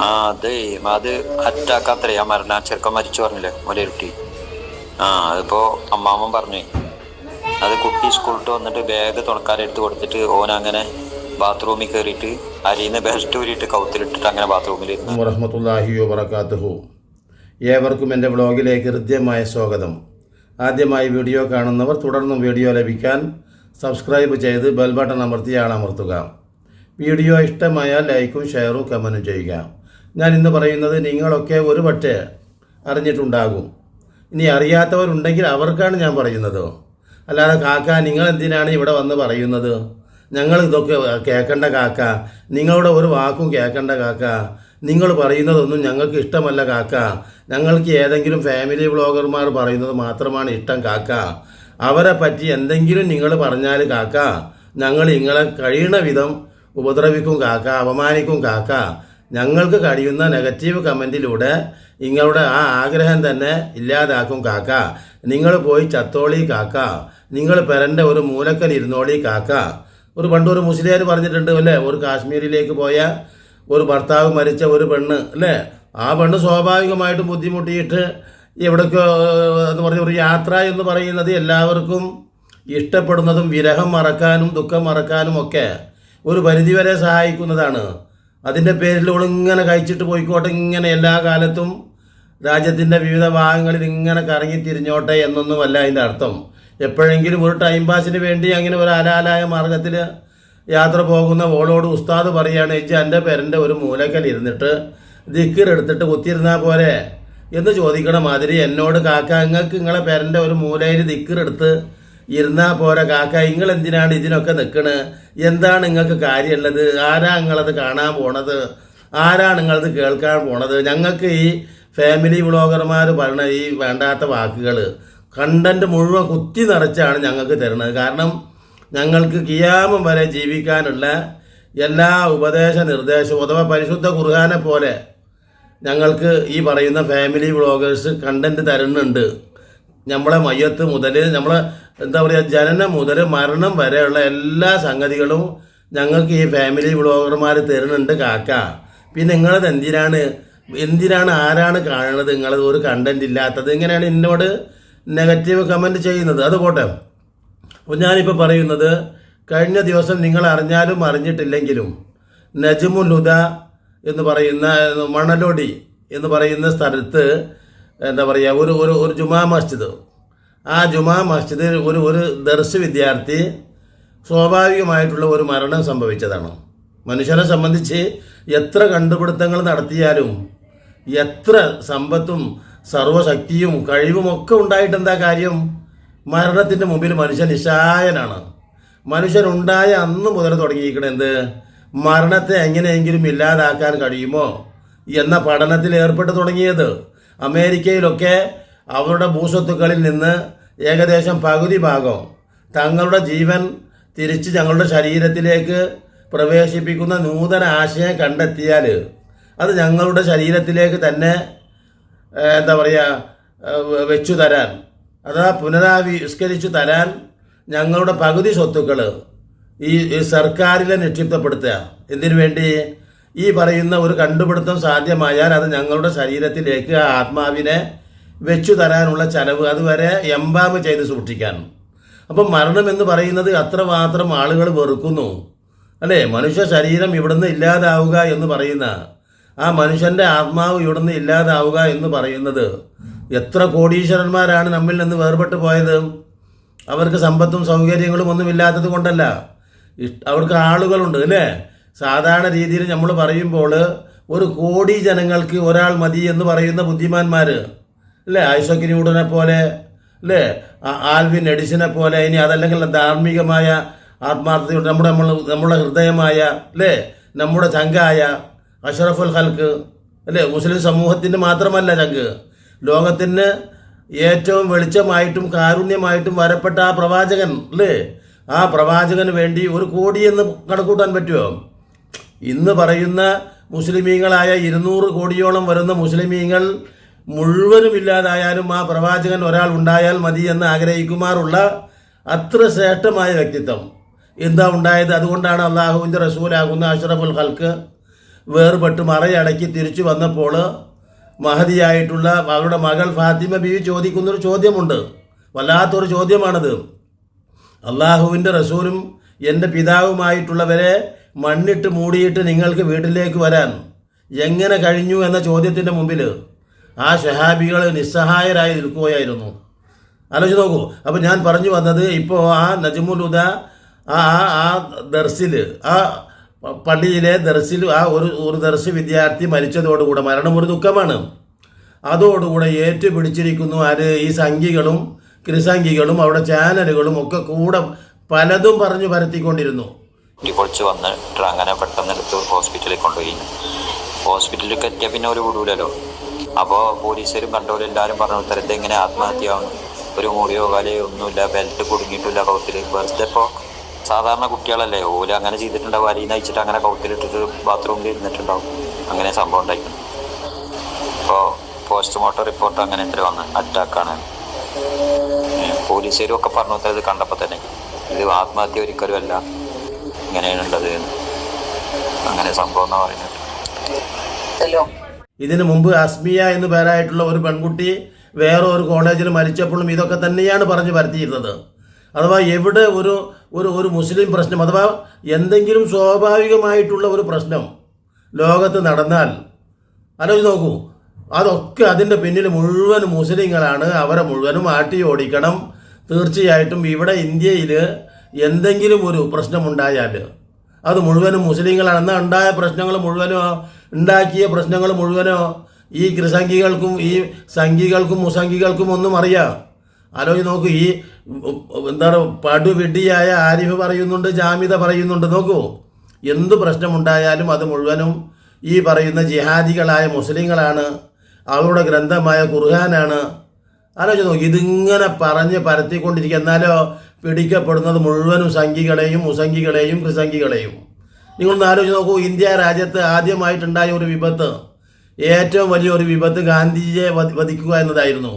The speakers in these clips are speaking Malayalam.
അതെ, അത് അറ്റാക്ക് അത്രേ. ആ ചെറുക്കൻ മരിച്ചു പറഞ്ഞില്ലേ, ഒരേ കുട്ടി. അതിപ്പോ അമ്മാമ്മൻ പറഞ്ഞു, അത് കുട്ടി സ്കൂളിട്ട് വന്നിട്ട് ബാഗ് തുണക്കാരെടുത്ത് കൊടുത്തിട്ട് ഓനങ്ങനെ ബാത്റൂമിൽ കയറിയിട്ട് അരിയുന്ന ബെൽറ്റ് ഊരിയിട്ട് കൗത്തിലിട്ടിട്ട് അങ്ങനെ ബാത്റൂമിൽ വറഹ്മത്തുള്ളാഹി വബറകാതുഹു. ഏവർക്കും എൻ്റെ വ്ളോഗിലേക്ക് ഹൃദ്യമായ സ്വാഗതം. ആദ്യമായി വീഡിയോ കാണുന്നവർ തുടർന്നും വീഡിയോ ലഭിക്കാൻ സബ്സ്ക്രൈബ് ചെയ്ത് ബെൽ ബട്ടൺ അമർത്തി ആളമർത്തുക. വീഡിയോ ഇഷ്ടമായാൽ ലൈക്കും ഷെയറും കമൻറ്റും ചെയ്യുക. ഞാൻ ഇന്ന് പറയുന്നത് നിങ്ങളൊക്കെ ഒരു പക്ഷേ അറിഞ്ഞിട്ടുണ്ടാകും. ഇനി അറിയാത്തവരുണ്ടെങ്കിൽ അവർക്കാണ് ഞാൻ പറയുന്നത്. അല്ലാതെ കാക്ക നിങ്ങൾ എന്തിനാണ് ഇവിടെ വന്ന് പറയുന്നത്, ഞങ്ങൾ ഇതൊക്കെ കേൾക്കേണ്ട കാക്ക, നിങ്ങളുടെ ഒരു വാക്കും കേൾക്കേണ്ട കാക്ക, നിങ്ങൾ പറയുന്നതൊന്നും ഞങ്ങൾക്ക് ഇഷ്ടമല്ല കാക്ക, ഞങ്ങൾക്ക് ഏതെങ്കിലും ഫാമിലി വ്ളോഗർമാർ പറയുന്നത് മാത്രമാണ് ഇഷ്ടം കാക്ക, അവരെ പറ്റി എന്തെങ്കിലും നിങ്ങൾ പറഞ്ഞാൽ കാക്ക ഞങ്ങൾ നിങ്ങളെ കഴിയുന്ന വിധം ഉപദ്രവിക്കും കാക്ക, അപമാനിക്കും കാക്ക, ഞങ്ങൾക്ക് കഴിയുന്ന നെഗറ്റീവ് കമൻറ്റിലൂടെ നിങ്ങളുടെ ആ ആഗ്രഹം തന്നെ ഇല്ലാതാക്കും കാക്ക, നിങ്ങൾ പോയി ചത്തോളി കാക്ക, നിങ്ങൾ പെരൻ്റെ ഒരു മൂലക്കൽ ഇരുന്നോളി കാക്ക. പണ്ടൊരു മുസ്ലിയാർ പറഞ്ഞിട്ടുണ്ട് അല്ലേ, ഒരു കാശ്മീരിലേക്ക് പോയ ഒരു ഭർത്താവ് മരിച്ച ഒരു പെണ്ണ് അല്ലേ, ആ പെണ്ണ് സ്വാഭാവികമായിട്ടും ബുദ്ധിമുട്ടിയിട്ട് എവിടേക്കോ എന്ന് പറഞ്ഞ ഒരു യാത്ര എന്ന് പറയുന്നത് എല്ലാവർക്കും ഇഷ്ടപ്പെടുന്നതും വിരഹം മറക്കാനും ദുഃഖം മറക്കാനും ഒക്കെ ഒരു പരിധിവരെ സഹായിക്കുന്നതാണ്. അതിൻ്റെ പേരിൽ ഇങ്ങനെ കഴിച്ചിട്ട് പോയിക്കോട്ടെ, ഇങ്ങനെ എല്ലാ കാലത്തും രാജ്യത്തിൻ്റെ വിവിധ ഭാഗങ്ങളിൽ ഇങ്ങനെ കറങ്ങി തിരിഞ്ഞോട്ടെ എന്നൊന്നുമല്ല അതിൻ്റെ അർത്ഥം. എപ്പോഴെങ്കിലും ഒരു ടൈം പാസിന് വേണ്ടി അങ്ങനെ ഒരു അലാലായ മാർഗത്തിൽ യാത്ര പോകുന്ന ഓളോട് ഉസ്താദ് പറയുകയാണ്, ഇജ്ജ് എൻ്റെ പേരൻ്റെ ഒരു മൂലക്കൽ ഇരുന്നിട്ട് ദിക്കറെടുത്തിട്ട് കുത്തിയിരുന്നാൽ പോരെ എന്ന് ചോദിക്കണ മാതിരി എന്നോട് കാക്ക നിങ്ങൾക്ക് നിങ്ങളെ പേരൻ്റെ ഒരു മൂലയിൽ ദിക്കറെടുത്ത് ഇരുന്നാൽ പോരെ കാക്ക, നിങ്ങൾ എന്തിനാണ് ഇതിനൊക്കെ നിൽക്കണ്, എന്താണ് നിങ്ങൾക്ക് കാര്യമുള്ളത്, ആരാ നിങ്ങളത് കാണാൻ പോണത്, ആരാ നിങ്ങളത് കേൾക്കാൻ പോണത്. ഞങ്ങൾക്ക് ഈ ഫാമിലി വ്ളോഗർമാർ പറയണ ഈ വേണ്ടാത്ത വാക്കുകൾ കണ്ടന്റ് മുഴുവൻ കുത്തി നിറച്ചാണ് ഞങ്ങൾക്ക് തരുന്നത്. കാരണം ഞങ്ങൾക്ക് കിയാമം വരെ ജീവിക്കാനുള്ള എല്ലാ ഉപദേശ നിർദ്ദേശവും അഥവാ പരിശുദ്ധ ഖുർആനെ പോലെ ഞങ്ങൾക്ക് ഈ പറയുന്ന ഫാമിലി വ്ളോഗേഴ്സ് കണ്ടന്റ് തരുന്നുണ്ട്. നമ്മളെ മയ്യത്ത് മുതൽ നമ്മളെ എന്താ പറയുക ജനനം മുതൽ മരണം വരെയുള്ള എല്ലാ സംഗതികളും ഞങ്ങൾക്ക് ഈ ഫാമിലി വ്ളോഗർമാർ തരുന്നുണ്ട് കാക്ക. പിന്നെ നിങ്ങളത് എന്തിനാണ് ആരാണ് കാണുന്നത്, നിങ്ങളത് ഒരു കണ്ടന്റ് ഇല്ലാത്തത്, ഇങ്ങനെയാണ് എന്നോട് നെഗറ്റീവ് കമൻറ്റ് ചെയ്യുന്നത്. അത് പോട്ടെ. അപ്പോൾ ഞാനിപ്പോൾ പറയുന്നത്, കഴിഞ്ഞ ദിവസം നിങ്ങൾ അറിഞ്ഞാലും അറിഞ്ഞിട്ടില്ലെങ്കിലും നജ്മുൽ ഹുദ എന്ന് പറയുന്ന മണലോടി എന്ന് പറയുന്ന സ്ഥലത്ത് എന്താ പറയുക ഒരു ജുമാ മസ്ജിദ്, ആ ജുമാ മസ്ജിദിൽ ഒരു ദർസ് വിദ്യാർത്ഥി സ്വാഭാവികമായിട്ടുള്ള ഒരു മരണം സംഭവിച്ചതാണ്. മനുഷ്യനെ സംബന്ധിച്ച് എത്ര കണ്ടുപിടുത്തങ്ങൾ നടത്തിയാലും എത്ര സമ്പത്തും സർവശക്തിയും കഴിവുമൊക്കെ ഉണ്ടായിട്ടെന്താ കാര്യം, മരണത്തിൻ്റെ മുമ്പിൽ മനുഷ്യൻ നിസ്സഹായനാണ്. മനുഷ്യനുണ്ടായ അന്ന് മുതൽ തുടങ്ങിയിരിക്കണെന്ത്, മരണത്തെ എങ്ങനെയെങ്കിലും ഇല്ലാതാക്കാൻ കഴിയുമോ എന്ന പഠനത്തിൽ ഏർപ്പെട്ട് തുടങ്ങിയത്. അമേരിക്കയിലൊക്കെ അവരുടെ ഭൂസ്വത്തുക്കളിൽ നിന്ന് ഏകദേശം പകുതി ഭാഗം തങ്ങളുടെ ജീവൻ തിരിച്ച് ഞങ്ങളുടെ ശരീരത്തിലേക്ക് പ്രവേശിപ്പിക്കുന്ന നൂതന ആശയം കണ്ടെത്തിയാൽ അത് ഞങ്ങളുടെ ശരീരത്തിലേക്ക് തന്നെ എന്താ പറയുക വെച്ചു തരാൻ, അഥവാ പുനരാവിഷ്കരിച്ചു തരാൻ ഞങ്ങളുടെ പകുതി സ്വത്തുക്കൾ ഈ സർക്കാരിലെ നിക്ഷിപ്തപ്പെടുത്തുക. എന്തിനു വേണ്ടി, ഈ പറയുന്ന ഒരു കണ്ടുപിടുത്തം സാധ്യമായാൽ അത് ഞങ്ങളുടെ ശരീരത്തിലേക്ക് ആ ആത്മാവിനെ വെച്ചു തരാനുള്ള ചെലവ് അതുവരെ എംബാം ചെയ്ത് സൂക്ഷിക്കാൻ. അപ്പം മരണം എന്ന് പറയുന്നത് അത്രമാത്രം ആളുകൾ വെറുക്കുന്നു അല്ലേ. മനുഷ്യ ശരീരം ഇവിടുന്ന് ഇല്ലാതാവുക എന്ന് പറയുന്ന ആ മനുഷ്യൻ്റെ ആത്മാവ് ഇവിടുന്ന് ഇല്ലാതാവുക എന്ന് പറയുന്നത് എത്ര കോടീശ്വരന്മാരാണ് നമ്മിൽ നിന്ന് വേർപെട്ട് പോയത്. അവർക്ക് സമ്പത്തും സൗകര്യങ്ങളും ഒന്നും ഇല്ലാത്തത് കൊണ്ടല്ല, അവർക്ക് ആളുകളുണ്ട് അല്ലേ. സാധാരണ രീതിയിൽ നമ്മൾ പറയുമ്പോൾ 1 കോടി ജനങ്ങൾക്ക് ഒരാൾ മതി എന്ന് പറയുന്ന ബുദ്ധിമാന്മാർ അല്ലേ, ഐസക് ന്യൂട്ടനെ പോലെ അല്ലേ, ആൽവിൻ എഡിസനെ പോലെ, ഇനി അതല്ലെങ്കിൽ ധാർമ്മികമായ ആത്മാർത്ഥതയുടെ നമ്മുടെ ഹൃദയമായ അല്ലേ, നമ്മുടെ ചങ്കായ അഷ്റഫുൽ ഖൽക്ക് അല്ലേ, മുസ്ലിം സമൂഹത്തിന് മാത്രമല്ല ചങ്ക്, ലോകത്തിന് ഏറ്റവും വെളിച്ചമായിട്ടും കാരുണ്യമായിട്ടും വരപ്പെട്ട ആ പ്രവാചകൻ അല്ലേ, ആ പ്രവാചകന് വേണ്ടി 1 കോടി എന്ന് കണക്കൂട്ടാൻ പറ്റുമോ? ഇന്ന് പറയുന്ന മുസ്ലിമീങ്ങളായ 200 കോടിയോളം വരുന്ന മുസ്ലിമീങ്ങൾ മുഴുവനും ഇല്ലാതായാലും ആ പ്രവാചകൻ ഒരാൾ ഉണ്ടായാൽ മതി എന്ന് ആഗ്രഹിക്കുമാറുള്ള അത്ര ശ്രേഷ്ഠമായ വ്യക്തിത്വം എന്താ ഉണ്ടായത്. അതുകൊണ്ടാണ് അള്ളാഹുവിൻ്റെ റസൂലാകുന്ന അഷ്റഫുൽ ഖൽക്ക് വേർപെട്ട് മറയടക്കി തിരിച്ചു വന്നപ്പോൾ മഹദിയായിട്ടുള്ള അവരുടെ മകൾ ഫാത്തിമ ബീവി ചോദിക്കുന്നൊരു ചോദ്യമുണ്ട്. വല്ലാത്തൊരു ചോദ്യമാണത്. അള്ളാഹുവിൻ്റെ റസൂലും എൻ്റെ പിതാവുമായിട്ടുള്ളവരെ മണ്ണിട്ട് മൂടിയിട്ട് നിങ്ങൾക്ക് വീട്ടിലേക്ക് വരാൻ എങ്ങനെ കഴിഞ്ഞു എന്ന ചോദ്യത്തിൻ്റെ മുമ്പിൽ ആ ശഹാബികൾ നിസ്സഹായരായി നിൽക്കുകയായിരുന്നു. ആലോചിച്ച് നോക്കൂ. അപ്പോൾ ഞാൻ പറഞ്ഞു വന്നത്, ഇപ്പോൾ ആ നജ്മുൽ ഹുദ ആ ദർസിൽ, ആ പള്ളിയിലെ ദർസിൽ ആ ഒരു ദർസ് വിദ്യാർത്ഥി മരിച്ചതോടുകൂടെ, മരണം ഒരു ദുഃഖമാണ്, അതോടുകൂടെ ഏറ്റുപിടിച്ചിരിക്കുന്നു ആര്? ഈ സംഘികളും ക്രിസംഘികളും അവിടെ ചാനലുകളും ഒക്കെ കൂടെ പലതും പറഞ്ഞു പരത്തിക്കൊണ്ടിരുന്നു. പൊളിച്ച് വന്നിട്ട് അങ്ങനെ പെട്ടെന്ന് എടുത്ത് ഹോസ്പിറ്റലിൽ കൊണ്ടുപോയി. ഹോസ്പിറ്റലിലേക്ക് എത്തിയ പിന്നെ ഒരു വിടൂലല്ലോ. അപ്പോൾ പോലീസുകാരും കണ്ടോലും എല്ലാവരും പറഞ്ഞു തരത്തെ ഇങ്ങനെ ആത്മഹത്യയാവുന്നു, ഒരു മുറിയോ കാലയോ ഒന്നുമില്ല, ബെൽറ്റ് കുടുങ്ങിയിട്ടില്ല കൗത്തിൽ. വെറുതെ ഇപ്പോൾ സാധാരണ കുട്ടികളല്ലേ, ഓല് അങ്ങനെ ചെയ്തിട്ടുണ്ടാവും, അരി നയിച്ചിട്ട് അങ്ങനെ കൗത്തിലിട്ടിട്ട് ബാത്റൂമിൽ ഇരുന്നിട്ടുണ്ടാവും. അങ്ങനെ സംഭവം ഉണ്ടായിരുന്നു. ഇപ്പോൾ പോസ്റ്റ്മോർട്ടം റിപ്പോർട്ട് അങ്ങനെ എത്ര വന്ന് അറ്റാക്കാണ്. പോലീസുകാരും ഒക്കെ പറഞ്ഞു തരത് കണ്ടപ്പോൾ തന്നെ ഇത് ആത്മഹത്യ ഒരിക്കലും അല്ല, ഇങ്ങനെയാണുള്ളത്, അങ്ങനെ സംഭവം എന്നാ പറയുന്നത്. ഇതിനു മുമ്പ് അസ്മിയ എന്ന് പേരായിട്ടുള്ള ഒരു പെൺകുട്ടി വേറെ ഒരു കോളേജിൽ മരിച്ചപ്പോഴും ഇതൊക്കെ തന്നെയാണ് പറഞ്ഞു പരത്തിയിരുന്നത്. അഥവാ എവിടെ ഒരു മുസ്ലിം പ്രശ്നം, അഥവാ എന്തെങ്കിലും സ്വാഭാവികമായിട്ടുള്ള ഒരു പ്രശ്നം ലോകത്ത് നടന്നാൽ ആലോചിച്ച് നോക്കൂ, അതൊക്കെ അതിൻ്റെ പിന്നിൽ മുഴുവൻ മുസ്ലിങ്ങളാണ്. അവരെ മുഴുവനും ആട്ടി ഓടിക്കണം. തീർച്ചയായിട്ടും ഇവിടെ ഇന്ത്യയിൽ എന്തെങ്കിലും ഒരു പ്രശ്നമുണ്ടായാൽ അത് മുഴുവനും മുസ്ലിങ്ങളാണ്. എന്നാൽ ഉണ്ടായ പ്രശ്നങ്ങൾ മുഴുവനോ, ഉണ്ടാക്കിയ പ്രശ്നങ്ങൾ മുഴുവനോ ഈ ക്രിസംഘികൾക്കും ഈ സംഘികൾക്കും മുസംഘികൾക്കും ഒന്നും അറിയാം. ആലോചിച്ച് നോക്കൂ. ഈ എന്താണ് പടുവിഡിയായ ആരിഫ് പറയുന്നുണ്ട്, ജാമിദ പറയുന്നുണ്ട്. നോക്കൂ, എന്ത് പ്രശ്നമുണ്ടായാലും അത് മുഴുവനും ഈ പറയുന്ന ജിഹാദികളായ മുസ്ലിങ്ങളാണ്, അവരുടെ ഗ്രന്ഥമായ ഖുർആനാണ്. ആലോചിച്ച് നോക്കി. ഇതിങ്ങനെ പറഞ്ഞ് പരത്തിക്കൊണ്ടിരിക്കുക. എന്നാലോ പിടിക്കപ്പെടുന്നത് മുഴുവനും സംഘികളെയും മുസംഘികളെയും ക്രിസംഘികളെയും. നിങ്ങളൊന്ന് ആലോചിച്ച് നോക്കൂ. ഇന്ത്യ രാജ്യത്ത് ആദ്യമായിട്ടുണ്ടായ ഒരു വിപത്ത്, ഏറ്റവും വലിയൊരു വിപത്ത് ഗാന്ധിജിയെ വധിക്കുക എന്നതായിരുന്നു.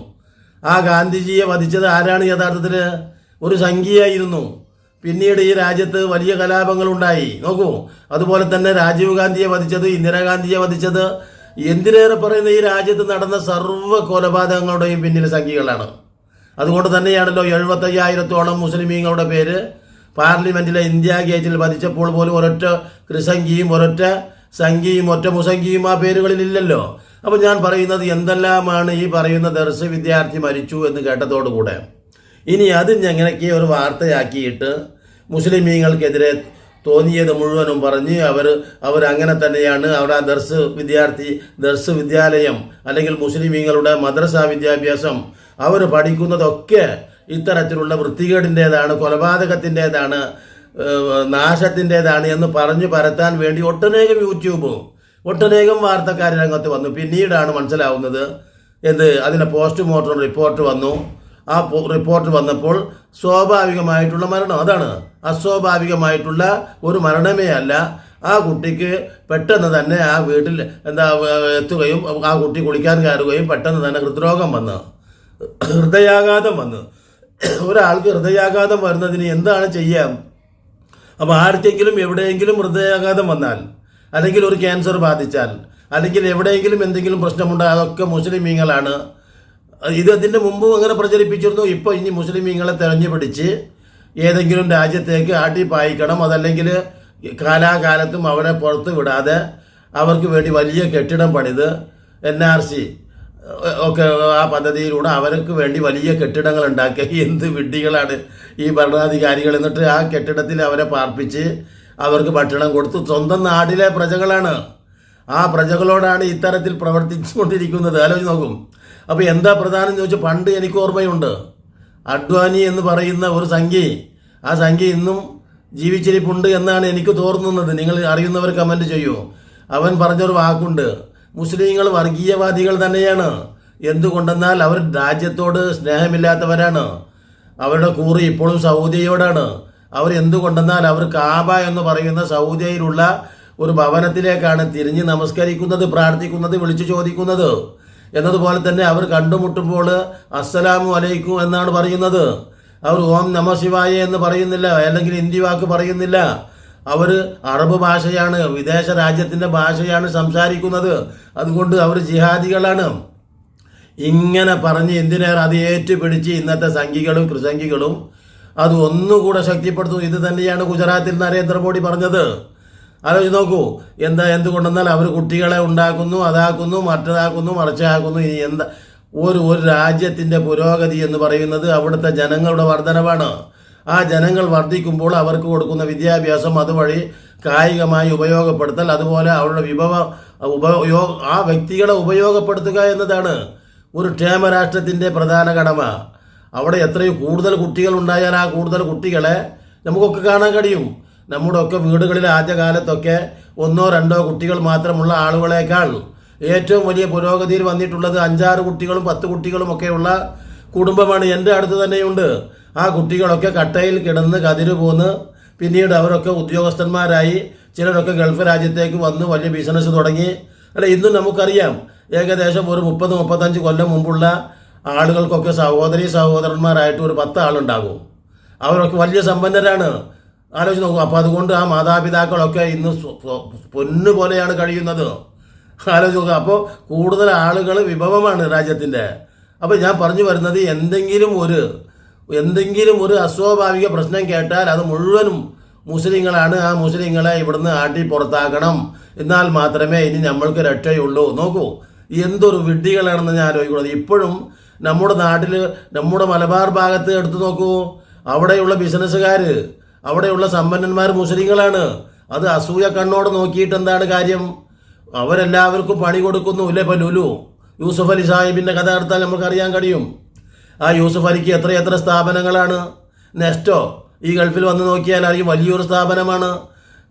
ആ ഗാന്ധിജിയെ വധിച്ചത് ആരാണ്? യഥാർത്ഥത്തിൽ ഒരു സംഘിയായിരുന്നു. പിന്നീട് ഈ രാജ്യത്ത് വലിയ കലാപങ്ങളുണ്ടായി. നോക്കൂ. അതുപോലെ തന്നെ രാജീവ് ഗാന്ധിയെ വധിച്ചത്, ഇന്ദിരാഗാന്ധിയെ വധിച്ചത്, എന്തിനേറെ പറയുന്ന ഈ രാജ്യത്ത് നടന്ന സർവ്വ കൊലപാതകങ്ങളുടെയും പിന്നിൽ സംഘികളാണ്. അതുകൊണ്ട് തന്നെയാണല്ലോ 75,000-ഓളം മുസ്ലിമീങ്ങളുടെ പേര് പാർലമെന്റിലെ ഇന്ത്യ ഗേറ്റിൽ വധിച്ചപ്പോൾ പോലും ഒരൊറ്റ ക്രിസംഘിയും ഒരൊറ്റ സംഘിയും ഒറ്റ മുസംഘിയും ആ പേരുകളിലില്ലല്ലോ. അപ്പം ഞാൻ പറയുന്നത്, എന്തെല്ലാമാണ് ഈ പറയുന്ന ദർസ് വിദ്യാർത്ഥി മരിച്ചു എന്ന് കേട്ടതോടുകൂടെ ഇനി അത് എങ്ങനെയൊക്കെ ഒരു വാർത്തയാക്കിയിട്ട് മുസ്ലിമീങ്ങൾക്കെതിരെ തോന്നിയത് മുഴുവനും പറഞ്ഞ് അവരങ്ങനെ തന്നെയാണ്, അവിടെ ആ ദർസ് വിദ്യാലയം അല്ലെങ്കിൽ മുസ്ലിമീങ്ങളുടെ മദ്രസ വിദ്യാഭ്യാസം അവർ പഠിക്കുന്നതൊക്കെ ഇത്തരത്തിലുള്ള വൃത്തികേടിൻ്റേതാണ്, കൊലപാതകത്തിൻ്റേതാണ്, നാശത്തിൻ്റേതാണ് എന്ന് പറഞ്ഞു പരത്താൻ വേണ്ടി ഒട്ടനേകം ഒട്ടനേകം വാർത്തക്കാർ രംഗത്ത് വന്നു. പിന്നീടാണ് മനസ്സിലാവുന്നത് അതിൻ്റെ പോസ്റ്റ്മോർട്ടം റിപ്പോർട്ട് വന്നു. ആ റിപ്പോർട്ട് വന്നപ്പോൾ സ്വാഭാവികമായിട്ടുള്ള മരണം, അതാണ് അസ്വാഭാവികമായിട്ടുള്ള ഒരു മരണമേ അല്ല. ആ കുട്ടിക്ക് പെട്ടെന്ന് തന്നെ ആ വീട്ടിൽ എത്തുകയും ആ കുട്ടി കുളിക്കാൻ കയറുകയും പെട്ടെന്ന് തന്നെ ഹൃദയാഘാതം വന്ന് ഒരാൾക്ക് ഹൃദയാഘാതം വരുന്നതിന് എന്താണ് ചെയ്യാം? അപ്പോൾ ആർക്കെങ്കിലും എവിടെയെങ്കിലും ഹൃദയാഘാതം വന്നാൽ, അല്ലെങ്കിൽ ഒരു ക്യാൻസർ ബാധിച്ചാൽ, അല്ലെങ്കിൽ എവിടെയെങ്കിലും എന്തെങ്കിലും പ്രശ്നമുണ്ടായാൽ അതൊക്കെ മുസ്ലിമീങ്ങളാണ്. അതിൻ്റെ മുമ്പും അങ്ങനെ പ്രചരിപ്പിച്ചിരുന്നു. ഇപ്പോൾ ഇനി മുസ്ലിമീങ്ങളെ തെരഞ്ഞു പിടിച്ച് ഏതെങ്കിലും രാജ്യത്തേക്ക് ആട്ടിപ്പായിക്കണം, അതല്ലെങ്കിൽ കാലാകാലത്തും അവരെ പുറത്ത് വിടാതെ അവർക്ക് വേണ്ടി വലിയ കെട്ടിടം പണിത് NRC ഒക്കെ ആ പദ്ധതിയിലൂടെ അവർക്ക് വേണ്ടി വലിയ കെട്ടിടങ്ങൾ ഉണ്ടാക്കുക. എന്ത് വിഡ്ഢികളാണ് ഈ ഭരണാധികാരികൾ! എന്നിട്ട് ആ കെട്ടിടത്തിൽ അവരെ പാർപ്പിച്ച് അവർക്ക് ഭക്ഷണം കൊടുത്തു. സ്വന്തം നാട്ടിലെ പ്രജകളാണ്, ആ പ്രജകളോടാണ് ഇത്തരത്തിൽ പ്രവർത്തിച്ചുകൊണ്ടിരിക്കുന്നത്. ആലോചിച്ച് നോക്കും. അപ്പോൾ എന്താ പ്രധാനം ചോദിച്ചാൽ, പണ്ട് എനിക്ക് ഓർമ്മയുണ്ട്, അഡ്വാനി എന്ന് പറയുന്ന ഒരു സംഘി, ആ സംഘി ഇന്നും ജീവിച്ചിരിപ്പുണ്ട് എന്നാണ് എനിക്ക് തോന്നുന്നത്. നിങ്ങൾ അറിയുന്നവർ കമൻറ്റ് ചെയ്യൂ. അവൻ പറഞ്ഞൊരു വാക്കുണ്ട്, മുസ്ലിങ്ങൾ വർഗീയവാദികൾ തന്നെയാണ്. എന്തുകൊണ്ടെന്നാൽ അവർ രാജ്യത്തോട് സ്നേഹമില്ലാത്തവരാണ്. അവരുടെ കൂറ് ഇപ്പോഴും സൗദിയോടാണ്. അവർ എന്തുകൊണ്ടെന്നാൽ അവർ കാബ എന്ന് പറയുന്ന സൗദിയിലുള്ള ഒരു ഭവനത്തിലേക്കാണ് തിരിഞ്ഞ് നമസ്കരിക്കുന്നത്, പ്രാർത്ഥിക്കുന്നത്, വിളിച്ചു ചോദിക്കുന്നത്. എന്നതുപോലെ തന്നെ അവർ കണ്ടുമുട്ടുമ്പോൾ അസ്സലാമു അലൈക്കും എന്നാണ് പറയുന്നത്. അവർ ഓം നമ ശിവായ എന്ന് പറയുന്നില്ല, അല്ലെങ്കിൽ ഹിന്ദി വാക്ക് പറയുന്നില്ല. അവർ അറബ് ഭാഷയാണ്, വിദേശ രാജ്യത്തിൻ്റെ ഭാഷയാണ് സംസാരിക്കുന്നത്, അതുകൊണ്ട് അവർ ജിഹാദികളാണ്. ഇങ്ങനെ പറഞ്ഞ് എന്തിനേറെ അത് ഏറ്റുപിടിച്ച് ഇന്നത്തെ സംഘികളും കൃസംഘികളും അത് ഒന്നുകൂടെ ശക്തിപ്പെടുത്തും. ഇത് തന്നെയാണ് ഗുജറാത്തിൽ നരേന്ദ്രമോദി പറഞ്ഞത്. ആലോചിച്ച് നോക്കൂ, എന്തുകൊണ്ടെന്നാൽ അവർ കുട്ടികളെ ഉണ്ടാക്കുന്നു, അതാക്കുന്നു, മറ്റതാക്കുന്നു, മറിച്ചാക്കുന്നു. ഇനി ഒരു രാജ്യത്തിൻ്റെ പുരോഗതി എന്ന് പറയുന്നത് അവിടുത്തെ ജനങ്ങളുടെ വർധനവാണ്. ആ ജനങ്ങൾ വർദ്ധിക്കുമ്പോൾ അവർക്ക് കൊടുക്കുന്ന വിദ്യാഭ്യാസം, അതുവഴി കായികമായി ഉപയോഗപ്പെടുത്തൽ, അതുപോലെ അവരുടെ ആ വ്യക്തികളെ ഉപയോഗപ്പെടുത്തുക എന്നതാണ് ഒരു ക്ഷേമരാഷ്ട്രത്തിൻ്റെ പ്രധാന കടമ. അവിടെ എത്രയും കൂടുതൽ കുട്ടികൾ ഉണ്ടായാൽ ആ കൂടുതൽ കുട്ടികളെ നമുക്കൊക്കെ കാണാൻ കഴിയും. നമ്മുടെ ഒക്കെ വീടുകളിൽ ആദ്യകാലത്തൊക്കെ 1-2 കുട്ടികൾ മാത്രമുള്ള ആളുകളേക്കാൾ ഏറ്റവും വലിയ പുരോഗതിയിൽ വന്നിട്ടുള്ളത് 5-6 കുട്ടികളും 10 കുട്ടികളും ഒക്കെയുള്ള കുടുംബമാണ്. എൻ്റെ അടുത്ത് തന്നെയുണ്ട്. ആ കുട്ടികളൊക്കെ കട്ടയിൽ കിടന്ന് കതിര് പോന്ന് പിന്നീട് അവരൊക്കെ ഉദ്യോഗസ്ഥന്മാരായി, ചിലരൊക്കെ ഗൾഫ് രാജ്യത്തേക്ക് വന്ന് വലിയ ബിസിനസ് തുടങ്ങി. അല്ല, ഇന്നും നമുക്കറിയാം ഏകദേശം ഒരു 30-35 കൊല്ലം മുമ്പുള്ള ആളുകൾക്കൊക്കെ സഹോദരന്മാരായിട്ട് ഒരു 10 ആളുണ്ടാകും. അവരൊക്കെ വലിയ സമ്പന്നരാണ്. ആലോചിച്ച് നോക്കൂ. അപ്പോൾ അതുകൊണ്ട് ആ മാതാപിതാക്കളൊക്കെ ഇന്ന് പൊന്നു പോലെയാണ് കഴിയുന്നത്. ആലോചിച്ച് നോക്കുക. അപ്പോൾ കൂടുതൽ ആളുകൾ വിഭവമാണ് രാജ്യത്തിൻ്റെ. അപ്പോൾ ഞാൻ പറഞ്ഞു വരുന്നത്, എന്തെങ്കിലും ഒരു അസ്വാഭാവിക പ്രശ്നം കേട്ടാൽ അത് മുഴുവനും മുസ്ലിങ്ങളാണ്. ആ മുസ്ലിങ്ങളെ ഇവിടുന്ന് ആട്ടി പുറത്താക്കണം, എന്നാൽ മാത്രമേ ഇനി നമ്മൾക്ക് രക്ഷയുള്ളൂ. നോക്കൂ, എന്തൊരു വിഡ്ഢികളാണെന്ന് ഞാൻ ആലോചിക്കുന്നത്. ഇപ്പോഴും നമ്മുടെ നാട്ടിൽ, നമ്മുടെ മലബാർ ഭാഗത്ത് എടുത്തു നോക്കൂ, അവിടെയുള്ള ബിസിനസ്സുകാർ, അവിടെയുള്ള സമ്പന്നന്മാർ മുസ്ലിങ്ങളാണ്. അത് അസൂയ കണ്ണോട് നോക്കിയിട്ട് എന്താണ് കാര്യം? അവരെല്ലാവർക്കും പണി കൊടുക്കുന്നു. ഇല്ലേ? ഇപ്പോൾ ലുലു, യൂസുഫ് അലി സാഹിബിൻ്റെ കഥ എടുത്താൽ നമുക്കറിയാൻ കഴിയും. ആ യൂസുഫ് അലിക്ക് എത്ര സ്ഥാപനങ്ങളാണ്. നെസ്റ്റോ ഈ ഗൾഫിൽ വന്ന് നോക്കിയാൽ അറിയും, വലിയൊരു സ്ഥാപനമാണ്.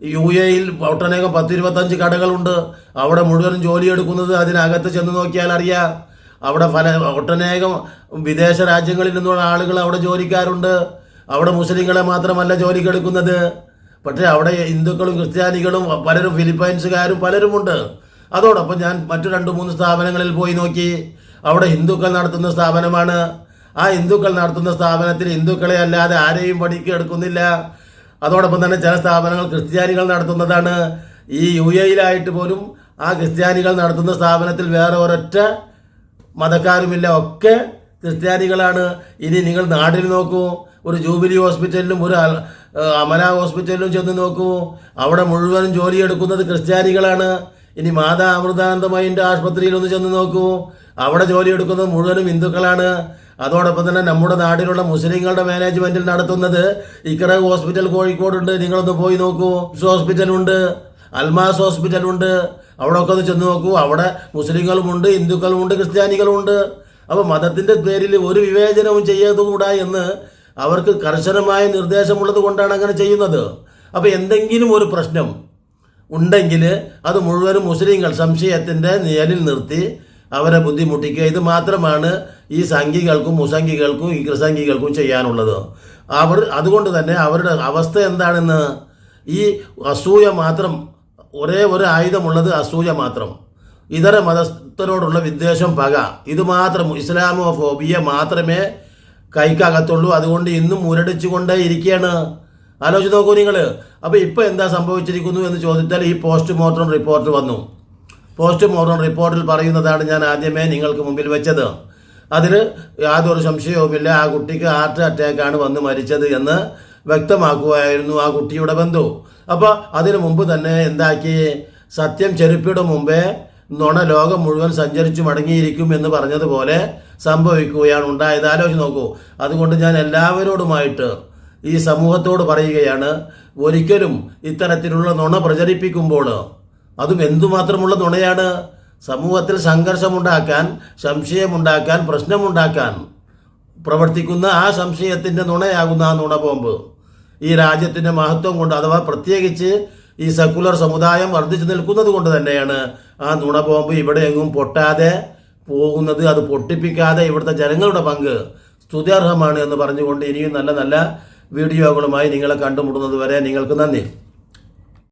UAEയിൽ ഒട്ടനേകം 10-25 കടകളുണ്ട്. അവിടെ മുഴുവനും ജോലിയെടുക്കുന്നത് അതിനകത്ത് ചെന്ന് നോക്കിയാൽ അറിയാം. അവിടെ ഒട്ടനേകം വിദേശ രാജ്യങ്ങളിൽ നിന്നുള്ള ആളുകൾ അവിടെ ജോലിക്കാരുണ്ട്. അവിടെ മുസ്ലിങ്ങളെ മാത്രമല്ല ജോലിക്കെടുക്കുന്നത്. പക്ഷേ അവിടെ ഹിന്ദുക്കളും ക്രിസ്ത്യാനികളും പലരും, ഫിലിപ്പൈൻസുകാരും പലരുമുണ്ട്. അതോടൊപ്പം ഞാൻ മറ്റു 2-3 സ്ഥാപനങ്ങളിൽ പോയി നോക്കി. അവിടെ ഹിന്ദുക്കൾ നടത്തുന്ന സ്ഥാപനമാണ്. ആ ഹിന്ദുക്കൾ നടത്തുന്ന സ്ഥാപനത്തിൽ ഹിന്ദുക്കളെ അല്ലാതെ ആരെയും പണിക്ക് എടുക്കുന്നില്ല. അതോടൊപ്പം തന്നെ ചില സ്ഥാപനങ്ങൾ ക്രിസ്ത്യാനികൾ നടത്തുന്നതാണ്. ഈ UAEയിലായിട്ട് പോലും ആ ക്രിസ്ത്യാനികൾ നടത്തുന്ന സ്ഥാപനത്തിൽ വേറെ ഒരൊറ്റ മതക്കാരുമില്ല, ഒക്കെ ക്രിസ്ത്യാനികളാണ്. ഇനി നിങ്ങൾ നാട്ടിൽ നോക്കൂ, ഒരു ജൂബിലി ഹോസ്പിറ്റലിലും ഒരു അമല ഹോസ്പിറ്റലിലും ചെന്ന് നോക്കൂ, അവിടെ മുഴുവനും ജോലിയെടുക്കുന്നത് ക്രിസ്ത്യാനികളാണ്. ഇനി മാതാ അമൃതാനന്ദമയിൻ്റെ ആശുപത്രിയിലൊന്ന് ചെന്ന് നോക്കൂ, അവിടെ ജോലിയെടുക്കുന്നത് മുഴുവനും ഹിന്ദുക്കളാണ്. അതോടൊപ്പം തന്നെ നമ്മുടെ നാട്ടിലുള്ള മുസ്ലിങ്ങളുടെ മാനേജ്മെൻറ്റിൽ നടത്തുന്നത് ഇക്ര ഹോസ്പിറ്റൽ കോഴിക്കോടുണ്ട്, നിങ്ങളൊന്ന് പോയി നോക്കൂ. ഹോസ്പിറ്റലുണ്ട്, അൽമാസ് ഹോസ്പിറ്റലുണ്ട്, അവിടെ ഒക്കെ ഒന്ന് ചെന്ന് നോക്കൂ. അവിടെ മുസ്ലിങ്ങളുമുണ്ട്, ഹിന്ദുക്കളുമുണ്ട്, ക്രിസ്ത്യാനികളുമുണ്ട്. അപ്പോൾ മതത്തിൻ്റെ പേരിൽ ഒരു വിവേചനവും ചെയ്യതുകൂടാ എന്ന് അവർക്ക് കർശനമായ നിർദ്ദേശമുള്ളത് കൊണ്ടാണ് അങ്ങനെ ചെയ്യുന്നത്. അപ്പോൾ എന്തെങ്കിലും ഒരു പ്രശ്നം ഉണ്ടെങ്കിൽ അത് മുഴുവനും മുസ്ലിങ്ങൾ സംശയത്തിൻ്റെ നിഴലിൽ നിർത്തി അവരെ ബുദ്ധിമുട്ടിക്കുക. ഇത് മാത്രമാണ് ഈ സംഘികൾക്കും മുസംഘികൾക്കും ഈ കൃസംഘികൾക്കും ചെയ്യാനുള്ളത്. അതുകൊണ്ട് തന്നെ അവരുടെ അവസ്ഥ എന്താണെന്ന്, ഈ അസൂയ മാത്രം, ഒരേ ഒരു ആയുധമുള്ളത് അസൂയ മാത്രം. ഇതര മതസ്ഥരോടുള്ള വിദ്വേഷം, പക, ഇത് മാത്രം, ഇസ്ലാമോഫോബിയ മാത്രമേ കൈക്കകത്തുള്ളൂ. അതുകൊണ്ട് ഇന്നും മുരടിച്ചുകൊണ്ടേ ഇരിക്കുകയാണ്. ആലോചിച്ച് നോക്കൂ നിങ്ങൾ. അപ്പോൾ ഇപ്പോൾ എന്താ സംഭവിച്ചിരിക്കുന്നു എന്ന് ചോദിച്ചാൽ, ഈ പോസ്റ്റ്മോർട്ടം റിപ്പോർട്ട് വന്നു. പോസ്റ്റ്മോർട്ടം റിപ്പോർട്ടിൽ പറയുന്നതാണ് ഞാൻ ആദ്യമേ നിങ്ങൾക്ക് മുമ്പിൽ വെച്ചത്. അതിൽ യാതൊരു സംശയവുമില്ല, ആ കുട്ടിക്ക് ഹാർട്ട് അറ്റാക്കാണ് വന്ന് മരിച്ചത് എന്ന് വ്യക്തമാക്കുകയായിരുന്നു ആ കുട്ടിയുടെ ബന്ധു. അപ്പോൾ അതിനു മുമ്പ് തന്നെ എന്താക്കി, സത്യം ചെരുപ്പിയുടെ മുമ്പേ നുണ ലോകം മുഴുവൻ സഞ്ചരിച്ചു മടങ്ങിയിരിക്കും എന്ന് പറഞ്ഞതുപോലെ സംഭവിക്കുകയാണ് ഉണ്ടായത്. ആലോചിച്ച് നോക്കൂ. അതുകൊണ്ട് ഞാൻ എല്ലാവരോടുമായിട്ട് ഈ സമൂഹത്തോട് പറയുകയാണ്, ഒരിക്കലും ഇത്തരത്തിലുള്ള നുണ പ്രചരിപ്പിക്കുമ്പോൾ, അതും എന്തുമാത്രമുള്ള നുണയാണ്, സമൂഹത്തിൽ സംഘർഷമുണ്ടാക്കാൻ, സംശയമുണ്ടാക്കാൻ, പ്രശ്നമുണ്ടാക്കാൻ പ്രവർത്തിക്കുന്ന ആ സംശയത്തിൻ്റെ നുണയാകുന്ന ആ നുണ ബോംബ് ഈ രാജ്യത്തിൻ്റെ മഹത്വം കൊണ്ട്, അഥവാ പ്രത്യേകിച്ച് ഈ സെക്കുലർ സമുദായം വർദ്ധിച്ചു നിൽക്കുന്നത് കൊണ്ട് തന്നെയാണ് ആ നുണ ബോംബ് ഇവിടെ എങ്ങും പൊട്ടാതെ പോകുന്നത്. അത് പൊട്ടിപ്പിക്കാതെ ഇവിടുത്തെ ജനങ്ങളുടെ പങ്ക് സ്തുത്യർഹമാണ് എന്ന് പറഞ്ഞുകൊണ്ട് ഇനിയും നല്ല നല്ല വീഡിയോകളുമായി നിങ്ങളെ കണ്ടുമുട്ടുന്നത് വരെ നിങ്ങൾക്ക് നന്ദി.